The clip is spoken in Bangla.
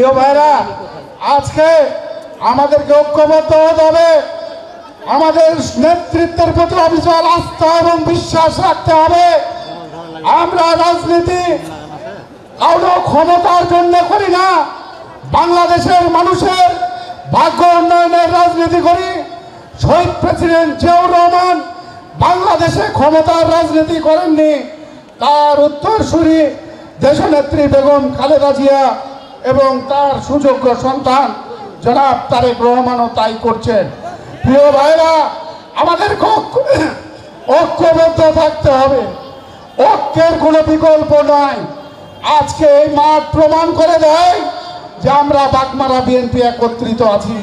প্রিয় ভাইরা, আজকে আমাদেরকে ঐক্যবদ্ধ হতে হবে। আমাদের নেতৃত্বের প্রতি অবিচল আস্থা এবং বিশ্বাস রাখতে হবে। আমরা রাজনীতি কারো ক্ষমতার জন্য করি না, বাংলাদেশের মানুষের ভাগ্য উন্নয়নের রাজনীতি করি। শহীদ প্রেসিডেন্ট জিয়াউর রহমান বাংলাদেশে ক্ষমতার রাজনীতি করেননি, তার উত্তরসূরি দেশনেত্রী বেগম খালেদা জিয়া এবং তার সুযোগ্য সন্তান জনাব তারেক রহমানও তাই করছেন। প্রিয় ভাইরা, আমাদের ঐক্যবদ্ধ থাকতে হবে, ঐক্যের কোনো বিকল্প নাই। আজকে এই মাঠ প্রমাণ করে দেয় যে আমরা বাগমারা বিএনপি একত্রিত আছি।